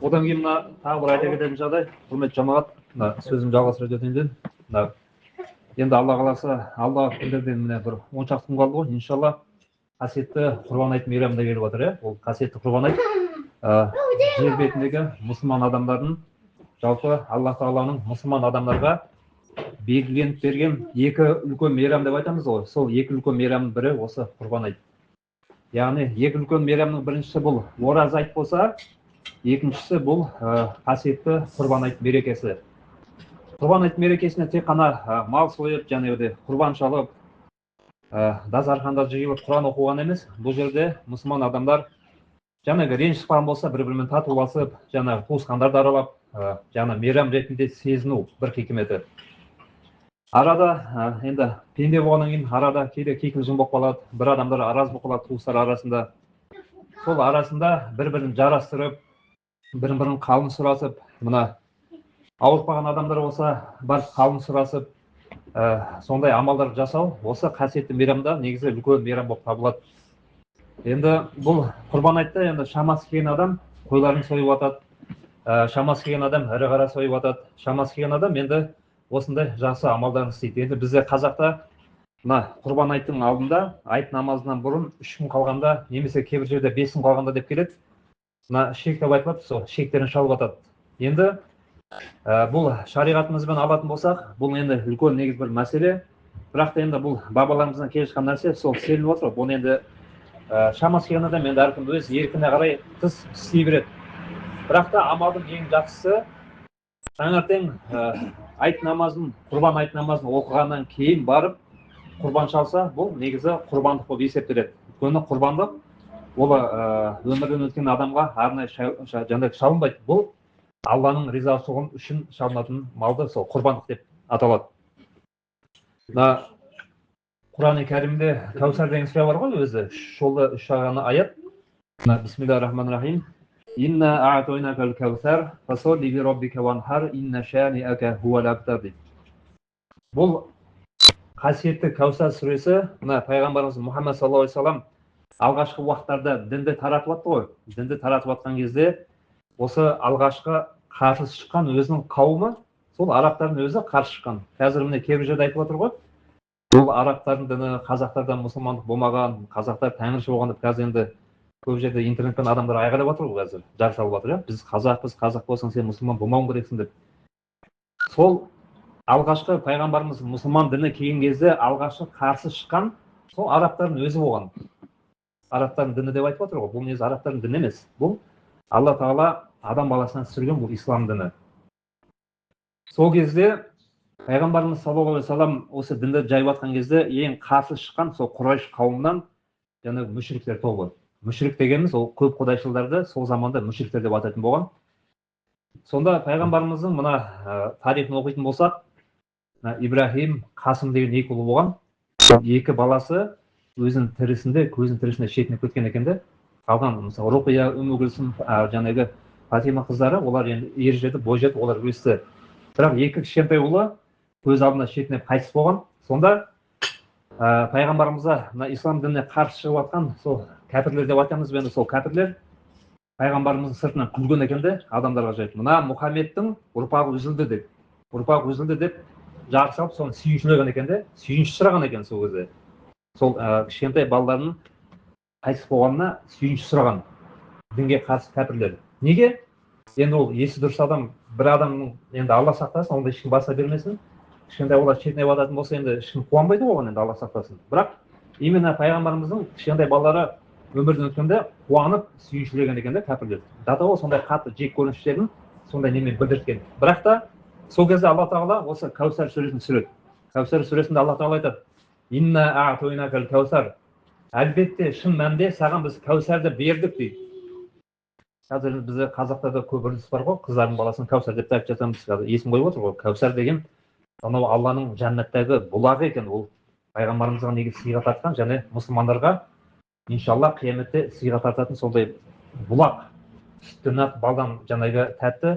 Одан кейін мына тағы бір айта кететін жағдай, құрметті жамағат, мына сөзім жалғастыра кетейін. Мына енді Алла қаласа, алдағы күндерден міне бір 10 шақты күн қалды ғой, иншалла қасиетті Құрбан айт мейрамы да келіп отыр, иә. Ол қасиетті Құрбан айт жер бетіндегі мұсылман адамдардың, жалпы Алла Тағаланың мұсылман адамдарға белгіленіп берген екі үлкен мейрам деп айтамыз ғой. Сол екі үлкен мейрамның бірі осы Құрбан айт. Яғни екі үлкен мейрамның біріншісі бұл ораза айт болса, екіншісі бұл қасиетті Құрбан айт мерекесі. Құрбан айт мерекесіне тек қана мал сойып, жаңағыдай құрбан шалып, дастарханда жиылып Құран оқыған емес, бұл жерде мұсылман адамдар жаңағы реніш шыққан болса бір-бірімен татуласып, жаңағы туысқандарды аралап, жаңа мейрам ретінде сезіну бір хикметі. Арада енді пенде болғаннан кейін арада кейде кикілжің болып қалады, бір адамдар араз болып қалады туыстар арасында. Сол арасында бір-бірін жарастырып, бір-бірін қалын сұрасып, мына ауырып қалған адамдар болса, барып қалын сұрасып, сондай амалдар жасау, осы қасиетті мейрамда негізі үлкен мейрам болып табылады. Енді бұл Құрбан айтта енді шамасы келген адам қойларын сойып атады, шамасы келген адам ірі қара сойып атады, шамасы келген адам енді осындай жақсы амалдарын істейді. Енді бізде қазақта мына Құрбан айттың алдында, айт намазынан бұрын 3 күн қалғанда, немесе кейбір жерде 5 күн қалғанда деп келеді. Мына шек деп айтылады, сол шектерін шалып атады. Енді бұл шариғатымызбен алатын болсақ, бұл енді үлкен негіз бір мәселе. Бірақ та енді бұл бабаларымыздан келе жатқан нәрсе, сол сеніп отыр. Бұны енді шамасы келген адам енді әркім өз еркіне қарай тыс істей береді. Бірақ та амалдың ең жақсысы таңертең айт намазын, құрбан айт намазын оқығаннан кейін барып құрбан шалса, бұл негізі құрбандық болып есептеледі. Өйткені құрбандық ол өмірден өткен адамға арнайы жаңағы шалынбайды. Бұл Алланың ризашылығы үшін шалынатын малды сол құрбандық деп аталады. Мына Құран-ы Кәрімде Кәусар деген сүре бар ғой, өзі 3 жолда 3 жағаны аят. Бисмиллахир-рахманир-рахим. Инна а'тойнакал кәусар фасолли ли раббика ванхар инна шани'ака хувал абтар. Бұл қасиетті Кәусар сүресі, мына пайғамбарымыз Мұхаммад саллаллаху алейхи вассалам алғашқы уақыттарда дінді таратып жатты ғой. Дінді таратып жатқан кезде осы алғашқы қарсы шыққан өзінің қауымы, сол арабтардың өзі қарсы шыққан. Қазір міне кейбір жерде айтып отыр ғой, бұл арабтардың діні қазақтардан мұсылмандық болмаған, қазақтар тәңірші болған деп қазір енді көп жерде интернеттен адамдар айғайлап отыр ғой, қазір жар салып отыр. Біз қазақпыз, қазақ болсаң сен мұсылман болмауың керексің деп. Сол алғашқы пайғамбарымыз мұсылман діні келген кезде алғашқы қарсы шыққан сол арабтардың өзі болған. Арабтардың діні деп айтып отыр ғой, бұл негізі арабтардың діні емес. Бұл Алла Тағала адам баласынан түсірген бұл ислам діні. Сол кезде пайғамбарымыз саллаллаху алейхи вассалам осы дінді жайып жатқан кезде ең қарсы шыққан сол Құрайш қауымынан жаңағы мүшриктер тобы. Мүшрик дегеніміз ол көп құдайшылдарды сол заманда мүшриктер деп атайтын болған. Сонда пайғамбарымыздың мына тарихын оқитын болсақ, Ибрахим, Қасым деген екі ұлы болған. Екі баласы өзінің тірісінде, көзінің тірісінде шетінеп кеткен екен де. Қалған мысалы Руқия, Үмму Күлсім, жаңағы Фатима қыздары, олар енді ер жетіп, бой жетіп, олар өсті. Бірақ екі кішкентай ұлы көз алдында шетінеп қайтыс болған. Сонда пайғамбарымызға мына ислам дініне қарсы шығып жатқан сол кәпірлер деп айтамыз, енді сол кәпірлер пайғамбарымыздың сыртынан күлген екен де, адамдарға жайып. Мына Мұхаммедтің ұрпағы үзілді деп, ұрпағы үзілді деп жарық салып, соны сүйіншілеген екен де, сүйінші сұраған екен сол кезде. Сол кішкентай балаларының қайтыс болғанына сүйінші сұраған дінге қарсы кәпірлер. Неге? Енді ол есі дұрыс адам, бір адамның енді Алла сақтасын, онда ешкім баса бермесін. Кішкентай балалар шетінеп жататын болса, енді ешкім қуанбайды оған, енді Алла сақтасын. Бірақ именно пайғамбарымыздың кішкентай балалары өмірден өткенде қуанып сүйіншілеген екен де кәпірлер. Дата ол сондай қатты жек көрініштерін сондай немен білдірткен. Бірақ та сол кезде Алла Тағала осы Кәусар сүресін түсіреді. Кәусар сүресінде Алла Тағала айтады: Инна а'тойнакал кәусар. Әлбетте, шын мәнінде саған біз Кәусарды бердік дейді. Қазір бізде қазақтарда көп үрдіс бар ғой, қыздардың баласын Кәусар деп айтып жатамыз. Қазір есім қойып отыр ғой. Кәусар деген анау Алланың жәннаттағы бұлағы екен. Ол пайғамбарымызға неге сыйға тартқан, және мұсылмандарға иншалла қияметте сыйға тартатын солдай бұлақ, сүттен ақ балдан жаңағы тәтті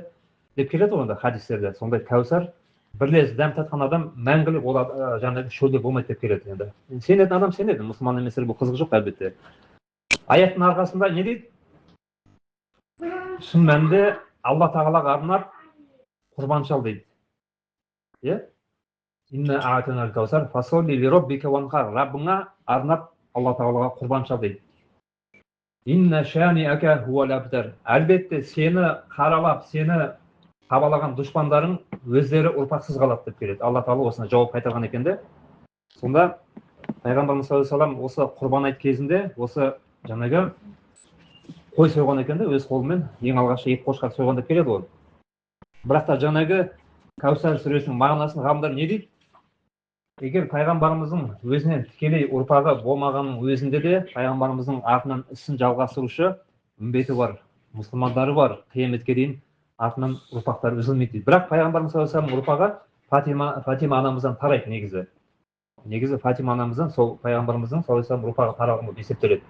деп келеді ғой хадистерде. Сондай Кәусар бірлес дәм татқан адам мәңгілік ол жаңағы шөлде болмайды деп келеді. Енді сенетін адам сенеді, мұсылман еместер бұл қызық жоқ әлбетте. Аяттың арқасында не дейді? Шын мәнінде Алла тағалаға арнап құрбан шал дейді. Иә? Инна аатинал каусар фасолли ли роббика ванхар. Раббыңа арнап Алла тағалаға құрбан шал дейді. Инна шаниака хуал абтар. Әлбетте сені қаралап, сені табалаған дұшпандарың өздері ұрпақсыз қалады деп келеді. Алла тағала осына жауап қайтарған екен де. Сонда пайғамбарымыз саллаллаху алейхи вассалам осы құрбан айт кезінде осы жаңағы қой сойған екен де, өз қолымен ең алғашқы ет қошқар сойған деп келеді ол. Бірақ та жаңағы Кәусар сүресінің мағынасын ғалымдар не дейді? Егер пайғамбарымыздың өзінен тікелей ұрпағы болмағанның өзінде де пайғамбарымыздың артынан ісін жалғастырушы үмбеті бар, мұсылмандары бар, қияметке дейін артынан ұрпақтар үзілмейді дейді. Бірақ пайғамбарымыз саллаллаху алейхи вассалам ұрпағы Фатима анамыздан тарайды негізі. Негізі Фатима анамыздан сол пайғамбарымыздың саллаллаху алейхи вассалам ұрпағы тараған болып есептеледі.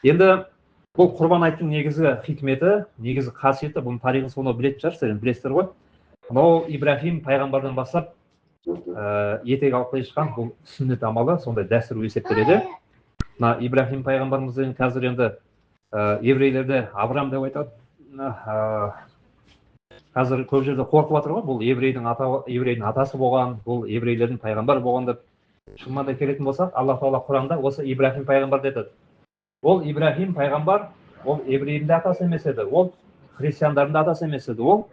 Енді бұл құрбан айттың негізгі хикметі, негізгі қасиеті, бұның тарихын соны білетін шығарсыздар, білесіздер ғой. Мынау Ибрахим пайғамбардан бастап етек алып келе жатқан бұл сүннет амалы, сондай дәстүр есептеледі. Мына Ибрахим пайғамбарымыздың қазір енді еврейлерде Авраам деп айтады. Қазір көп жерде қорқып жатыр ғой, бұл еврейдің атасы болған, бұл еврейлердің пайғамбар болған деп. Шынында келетін болсақ, Алла тағала Құранда осы Ибрахим пайғамбар деді. Ол Ибрахим пайғамбар, ол еврейдің де атасы емес еді, ол христиандардың да атасы емес еді, ол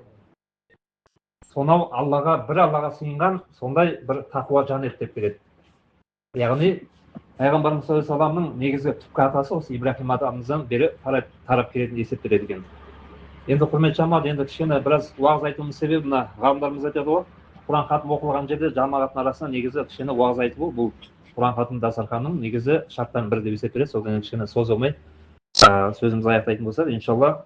сонау бір Аллаға сыйынған сондай бір тақуа жан еді деп келеді. Яғни пайғамбарымыз саллаллаху алейхи вассаламның негізгі түпкі атасы осы Ибрахим атамыздан бері тарап келетін есептеледі екен. Енді құрметті жамағат, енді кішкене біраз уағыз айтуымның себебі мына ғалымдарымыз айтады ғой, Құран хатым оқылған жерде жамағаттың арасында негізі кішкене уағыз айту, бұл Құран хатым дастарханның негізі шарттан бірі деп есептеледі. Содан кішкене созылмай сөзімізді аяқтайтын болса, иншалла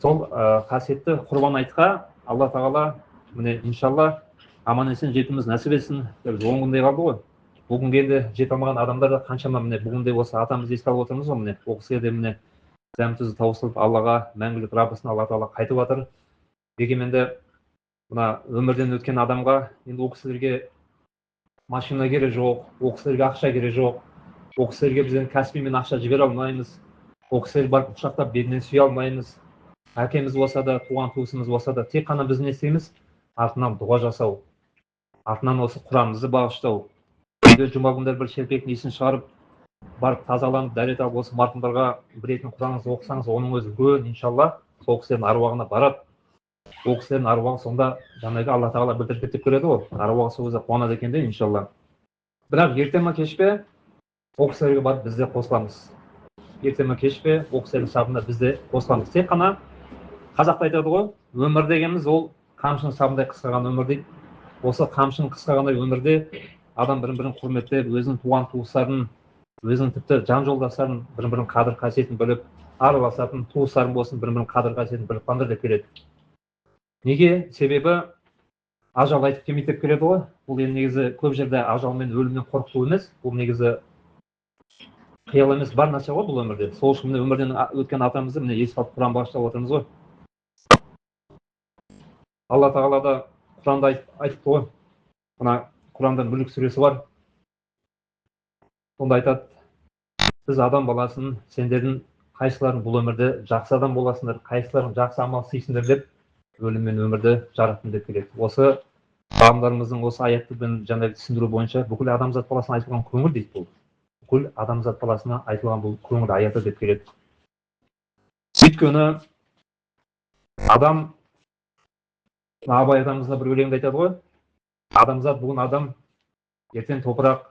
сол қасиетті құрбан айтқа Алла тағала міне иншалла аман есен жетуіміз нәсіп етсін. Біз 10 күндей қалды ғой. Бүгінге енді жете алмаған адамдар да қаншама міне бүгінде осы атамызды еске алып отырмыз ғой, міне ол кісіге де міне дәм-тұзы таусылып Аллаға мәңгілік Раббысына Алла тағала қайтып жатыр. Дегенмен мына өмірден өткен адамға енді ол кісілерге машина керек жоқ, ол кісілерге ақша керек жоқ, ол кісілерге бізден каспимен ақша жібере алмаймыз, ол кісілерге барып құшақтап бетінен сүйе алмаймыз. Әкеміз болса да, туған туысымыз болса да, тек қана біз не істейміз? Артынан дұға жасау, артынан осы Құранымызды бағыштау. Үйде жұма күндері бір шелпектің иісін шығарып, барып тазаланып, дәрет алып, осы марқұмдарға бір-екі Құраныңызды оқысаңыз, оның өзі үлкен, иншалла, сол кісілердің аруағына барады. Ол кісілердің аруағы сонда жаңағы Алла тағала білдіріп деп келеді ғой. Аруағы сол кезде қуанады екен де, иншалла. Бірақ ерте ме кеш пе ол кісілерге барып біз де қосыламыз. Ерте ме кеш пе ол кісілердің сапында біз де қосыламыз. Тек қана қазақта айтады ғой, өмір дегеніміз ол қамшының сабындай қысқарған өмір дейді. Осы қамшының қысқарғандай өмірде адам бірін-бірін құрметтеп, өзінің туған туыстарын, өзінің тіпті жан жолдастарын бірін-бірін қадір қасиетін біліп, араласатын туыстарың болсын, бірін-бірін қадір қасиетін біліп қандыр деп келеді. Неге? Себебі ажал айтып келмейді деп келеді ғой. Бұл енді негізі көп жерде ажал мен өлімнен қорқу емес, бұл негізі қиял емес, бар нәрсе ғой бұл өмірде. Сол үшін міне өмірден өткен атамызды міне еске алып Құран бағыштап отырмыз ғой. Алла тағала да Құранда айтыпты ғой. Мына Құранда Мүлік сүресі бар. Сонда айтады: "Біз адам баласын, сендердің қайсыларың бұл өмірде жақсы адам боласыңдар, қайсыларың жақсы амал істейсіңдер деп өлім мен өмірді жараттым" деп келеді. Осы ғалымдарымыздың осы аятты жаңағы түсіндіру бойынша бүкіл адамзат баласына айтылған көңіл дейді бұл. Бүкіл адамзат баласына айтылған бұл көңіл аяты деп келеді. Өйткені адам, Абай атамызда бір өлеңде айтады ғой, адамзат бүгін адам, ертең топырақ,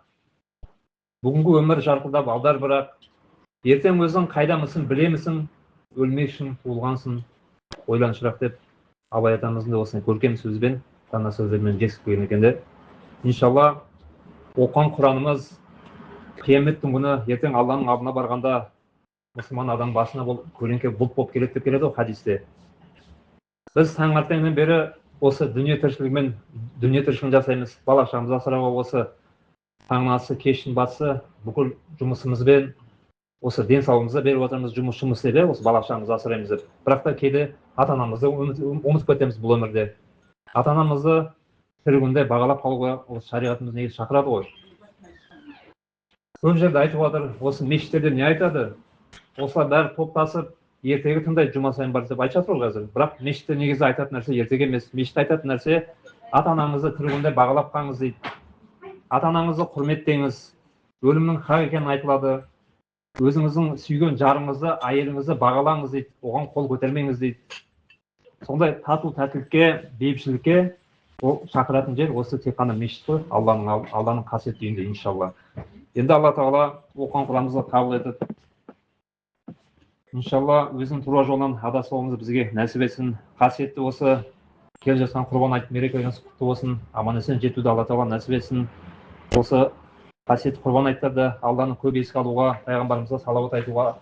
бүгінгі өмір жарқылдап алдар бірақ, ертең өзің қайдамысың білемісің, өлмек үшін туылғансың, ойлан шырақ деп Абай атамыздың осындай көркем сөзбен, дана сөздермен жеткізген екен де. Иншалла оқыған Құранымыз қияметтің күні ертең Алланың алдына барғанда мұсылман адам басына көлеңке бұлт болып келеді деп келеді ғой хадисте. Біз таңертеңнен бері осы дүние тіршілігін жасаймыз, бала-шағамызды асырауға осы таңның асы, кештің батысы бүкіл жұмысымызбен, осы денсаулығымызды беріп отырмыз, жұмыс деп, осы бала-шағамызды асыраймыз деп. Бірақ та кейде ата-анамызды ұмытып кетеміз бұл өмірде. Ата-анамызды тірі күнде бағалап қалуға осы шариғатымыз негізі шақырады ғой. Көп жерде айтып жатыр, осы мешіттерде не айтады? Осылар бәрі топтасып, ертегі тыңдайды жұма сайын бар деп айтып жатыр ғой қазір. Бірақ мешітте негізі айтатын нәрсе ертегі емес. Мешітте айтатын нәрсе ата анаңызды тірі күнде бағалап қалыңыз дейді. Ата анаңызды құрметтеңіз. Өлімнің хақ екені айтылады. Өзіңіздің сүйген жарыңызды, әйеліңізді бағалаңыз дейді. Оған қол көтермеңіз дейді. Сондай тату тәттілікке, бейбітшілікке ол шақыратын жер осы тек қана мешіт қой, Алланың қасиетті үйінде иншалла. Енді Алла тағала оқыған Құранымызды қабыл етіп, иншалла өзінің тура жолынан адаспауымызды бізге нәсіп етсін. Қасиетті осы келе жатқан құрбан айт мерекеңіз құтты болсын. Аман-есен жетуді Алла тағала нәсіп етсін. Осы қасиетті құрбан айттарды Алланы көп еске алуға, пайғамбарымызға салауат айтуға,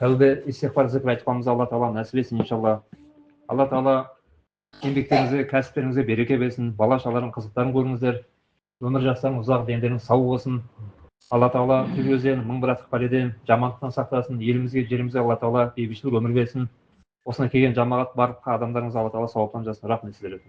тәубе, истиғфар, зікір айтқанымызды Алла тағала нәсіп етсін иншалла. Алла тағала еңбектеріңізге, кәсіптеріңізге береке берсін. Бала-шағалардың қызықтарын көріңіздер. Өмір жастарың ұзақ, дендерің сау болсын. Алла тағала күнөөзден, мың бір артық пәледен, жамандықтан сақтасын. Елімізге, жерімізге Алла тағала бейбітшілік өмір берсін. Осына келген жамағат барлық адамдарыңызға Алла тағала сауаптан жасын. Рахмет сіздерге.